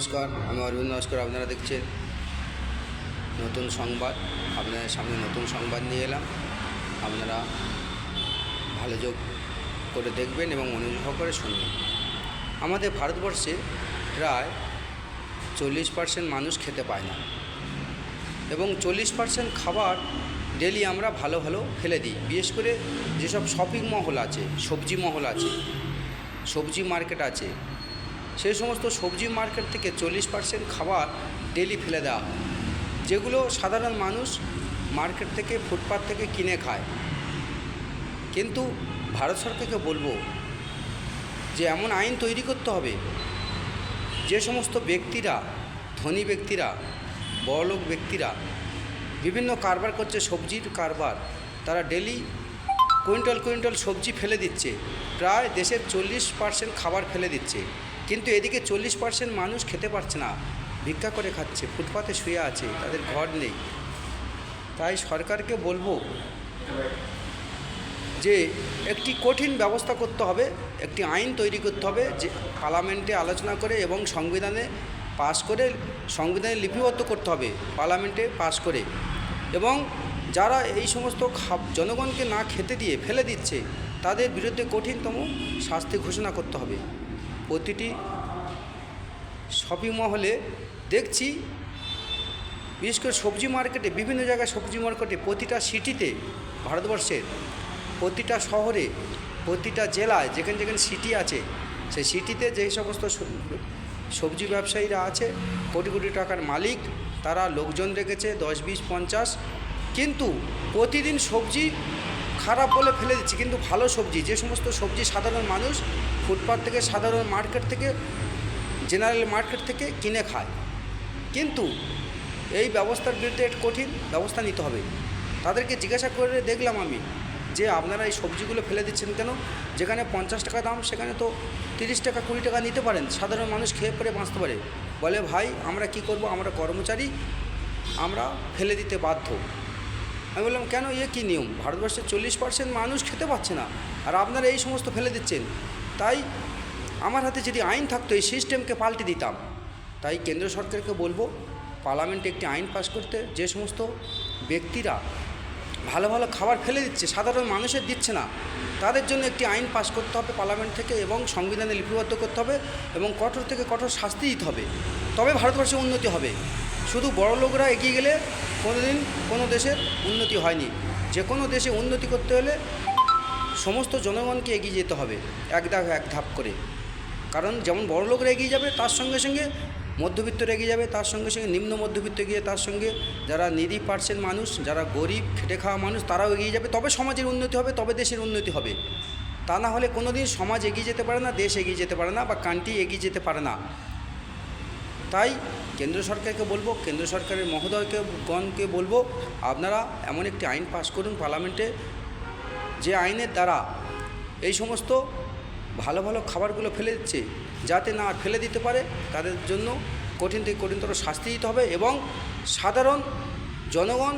নমস্কার, আমি অরবিন্দ নস্কর। আপনারা দেখছেন নতুন সংবাদ। আপনাদের সামনে নতুন সংবাদ নিয়ে এলাম। আপনারা ভালো যোগ করে দেখবেন এবং মনোযোগ করে শুনবেন। আমাদের ভারতবর্ষে প্রায় 40% মানুষ খেতে পায় না এবং 40% খাবার ডেলি আমরা ভালো ভালো ফেলে দিই। বিশেষ করে যেসব শপিং মহল আছে, সবজি মহল আছে, সবজি মার্কেট আছে, সেই সমস্ত সবজি মার্কেট থেকে 40% খাবার ডেলি ফেলে দেওয়া হয়, যেগুলো সাধারণ মানুষ মার্কেট থেকে, ফুটপাথ থেকে কিনে খায়। কিন্তু ভারত সরকারকে বলবো যে এমন আইন তৈরি করতে হবে যে সমস্ত ব্যক্তিরা, ধনী ব্যক্তিরা, বড়লোক ব্যক্তিরা বিভিন্ন কারবার করছে, সবজির কারবার, তারা ডেলি কুইন্টাল কুইন্টাল সবজি ফেলে দিচ্ছে, প্রায় দেশের 40% খাবার ফেলে দিচ্ছে। কিন্তু এদিকে 40% মানুষ খেতে পারছে না, ভিক্ষা করে খাচ্ছে, ফুটপাতে শুয়ে আছে, তাদের ঘর নেই। তাই সরকারকে বলবো যে একটি কঠিন ব্যবস্থা করতে হবে, একটি আইন তৈরি করতে হবে, যে পার্লামেন্টে আলোচনা করে এবং সংবিধানে পাস করে, সংবিধানে লিপিবদ্ধ করতে হবে, পার্লামেন্টে পাস করে। এবং যারা এই সমস্ত জনগণকে না খেতে দিয়ে ফেলে দিচ্ছে, তাদের বিরুদ্ধে কঠিনতম শাস্তি ঘোষণা করতে হবে। প্রতিটি শপিং মহলে দেখছি, বিশেষ করে সবজি মার্কেটে, বিভিন্ন জায়গায় সবজি মার্কেটে, প্রতিটা সিটিতে, ভারতবর্ষের প্রতিটা শহরে, প্রতিটা জেলায় যেখানে যেখানে সিটি আছে, সেই সিটিতে যেই সমস্ত সবজি ব্যবসায়ীরা আছে, কোটি কোটি টাকার মালিক, তারা লোকজন রেখেছে 10, 20, 50, কিন্তু প্রতিদিন সবজি খারাপ বলে ফেলে দিচ্ছে। কিন্তু ভালো সবজি, যে সমস্ত সবজি সাধারণ মানুষ ফুটপাথ থেকে, সাধারণ মার্কেট থেকে, জেনারেল মার্কেট থেকে কিনে খায়। কিন্তু এই ব্যবস্থার বিরুদ্ধে একটা কঠিন ব্যবস্থা নিতে হবে। তাদেরকে জিজ্ঞাসা করে দেখলাম আমি যে আপনারা এই সবজিগুলো ফেলে দিচ্ছেন কেন? যেখানে 50 টাকা দাম, সেখানে তো 30 টাকা 20 টাকা নিতে পারেন, সাধারণ মানুষ খেয়ে পরে বাঁচতে পারে। বলে, ভাই আমরা কি করব, আমরা কর্মচারী, আমরা ফেলে দিতে বাধ্য। আমি বললাম, কেন, কী নিয়ম? ভারতবর্ষের 40% মানুষ খেতে পাচ্ছে না, আর আপনারা এই সমস্ত ফেলে দিচ্ছেন। তাই আমার হাতে যদি আইন থাকতো, এই সিস্টেমকে পাল্টে দিতাম। তাই কেন্দ্র সরকারকে বলবো পার্লামেন্টে একটি আইন পাস করতে, যে সমস্ত ব্যক্তিরা ভালো ভালো খাবার ফেলে দিচ্ছে, সাধারণ মানুষের দিচ্ছে না, তাদের জন্য একটি আইন পাস করতে হবে পার্লামেন্ট থেকে এবং সংবিধানে লিপিবদ্ধ করতে হবে এবং কঠোর থেকে কঠোর শাস্তি দিতে হবে। তবে ভারতবর্ষে উন্নতি হবে। শুধু বড় লোকরা এগিয়ে গেলে কোনোদিন কোনো দেশের উন্নতি হয়নি। যে কোনো দেশে উন্নতি করতে হলে সমস্ত জনগণকে এগিয়ে যেতে হবে, এক ধাপ করে। কারণ যেমন বড় লোকরা এগিয়ে যাবে, তার সঙ্গে সঙ্গে মধ্যবিত্তরা এগিয়ে যাবে, তার সঙ্গে সঙ্গে নিম্ন মধ্যবিত্ত এগিয়ে, তার সঙ্গে যারা নিরি পার্সেন্ট মানুষ, যারা গরিব খেটে খাওয়া মানুষ, তারাও এগিয়ে যাবে। তবে সমাজের উন্নতি হবে, তবে দেশের উন্নতি হবে। তা না হলে কোনো দিন সমাজ এগিয়ে যেতে পারে না, দেশ এগিয়ে যেতে পারে না, বা কান্ট্রি এগিয়ে যেতে পারে না। তাই কেন্দ্র সরকারকে বলবো, কেন্দ্র সরকারের মহোদয়গণকে বলবো, আপনারা এমন একটি আইন পাস করুন পার্লামেন্টে, যে আইনের দ্বারা এই সমস্ত ভালো ভালো খাবারগুলো ফেলে দিচ্ছে, যাতে না ফেলে দিতে পারে, তাদের জন্য কঠিন থেকে কঠিনতর শাস্তি দিতে হবে। এবং সাধারণ জনগণ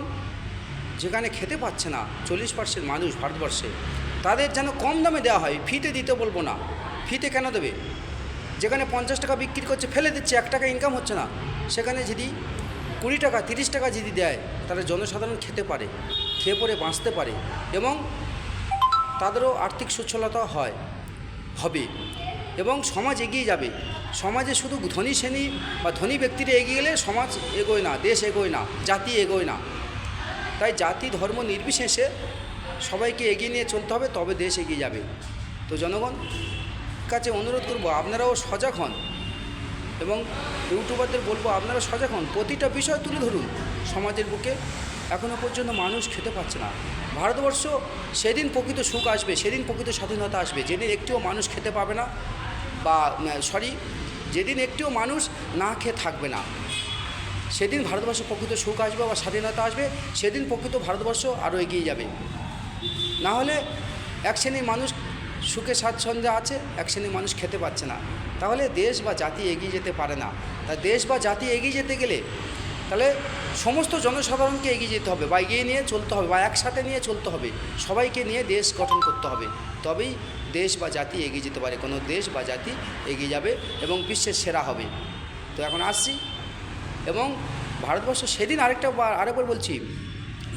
যেখানে খেতে পাচ্ছে না, 40% মানুষ ভারতবর্ষে, তাদের যেন কম দামে দেওয়া হয়। ফ্রিতে দিতে বলবো না। ফ্রিতে কেন দেবে? যেখানে 50 টাকা বিক্রি করছে, ফেলে দিচ্ছে, 1 টাকা ইনকাম হচ্ছে না, সেখানে যদি 20 টাকা 30 টাকা যদি দেয়, তাহলে জনসাধারণ খেতে পারে, খেয়ে পরে বাঁচতে পারে এবং তাদেরও আর্থিক সচ্ছলতা হবে এবং সমাজ এগিয়ে যাবে। সমাজে শুধু ধনী শ্রেণী বা ধনী ব্যক্তিরা এগিয়ে গেলে সমাজ এগোয় না, দেশ এগোয় না, জাতি এগোয় না। তাই জাতি ধর্ম নির্বিশেষে সবাইকে এগিয়ে নিয়ে চলতে হবে, তবে দেশ এগিয়ে যাবে। তো জনগণ কাছে অনুরোধ করব, আপনারাও সজাগ হন এবং ইউটিউবারদের বলবো, আপনারা সজাগ হন, প্রতিটা বিষয় তুলে ধরুন। সমাজের বুকে এখনও পর্যন্ত মানুষ খেতে পাচ্ছে না। ভারতবর্ষ সেদিন প্রকৃত সুখ আসবে, সেদিন প্রকৃত স্বাধীনতা আসবে, যেদিন একটিও মানুষ খেতে পাবে না, বা যেদিন একটিও মানুষ না খেয়ে থাকবে না, সেদিন ভারতবর্ষে প্রকৃত সুখ আসবে বা স্বাধীনতা আসবে। সেদিন প্রকৃত ভারতবর্ষ আরও এগিয়ে যাবে। না হলে এক শ্রেণীর মানুষ সুখে স্বাচ্ছন্দ্যে আছে, এক শ্রেণীর মানুষ খেতে পাচ্ছে না, তাহলে দেশ বা জাতি এগিয়ে যেতে পারে না। তা দেশ বা জাতি এগিয়ে যেতে গেলে তাহলে সমস্ত জনসাধারণকে এগিয়ে যেতে হবে, বা এগিয়ে নিয়ে চলতে হবে, বা একসাথে নিয়ে চলতে হবে, সবাইকে নিয়ে দেশ গঠন করতে হবে। তবেই দেশ বা জাতি এগিয়ে যেতে পারে। কোনো দেশ বা জাতি এগিয়ে যাবে এবং বিশ্বের সেরা হবে। তো এখন আসছি এবং ভারতবর্ষ সেদিন আরেকবার বলছি,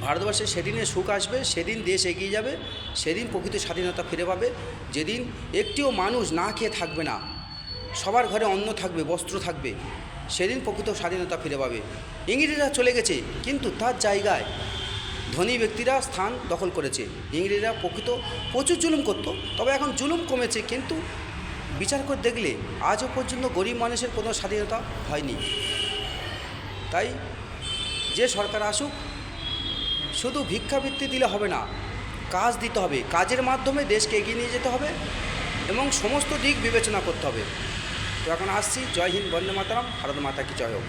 ভারতবর্ষে সেদিনে সুখ আসবে, সেদিন দেশ এগিয়ে যাবে, সেদিন প্রকৃত স্বাধীনতা ফিরে পাবে, যেদিন একটিও মানুষ না খেয়ে থাকবে না, সবার ঘরে অন্ন থাকবে, বস্ত্র থাকবে, সেদিন প্রকৃত স্বাধীনতা ফিরে পাবে। ইংরেজরা চলে গেছে, কিন্তু তার জায়গায় ধনী ব্যক্তিরা স্থান দখল করেছে। ইংরেজরা প্রচুর জুলুম করতো, তবে এখন জুলুম কমেছে, কিন্তু বিচার করে দেখলে আজও পর্যন্ত গরিব মানুষের কোনো স্বাধীনতা হয়নি। তাই যে সরকার আসুক, শুধু ভিক্ষাবৃত্তি দিলে হবে না, কাজ দিতে হবে, কাজের মাধ্যমে দেশকে এগিয়ে নিয়ে যেতে হবে এবং সমস্ত দিক বিবেচনা করতে হবে। তো এখন আসছি। জয় হিন্দ, বন্দে মাতরম, ভারত মাতা কি জয় হোক।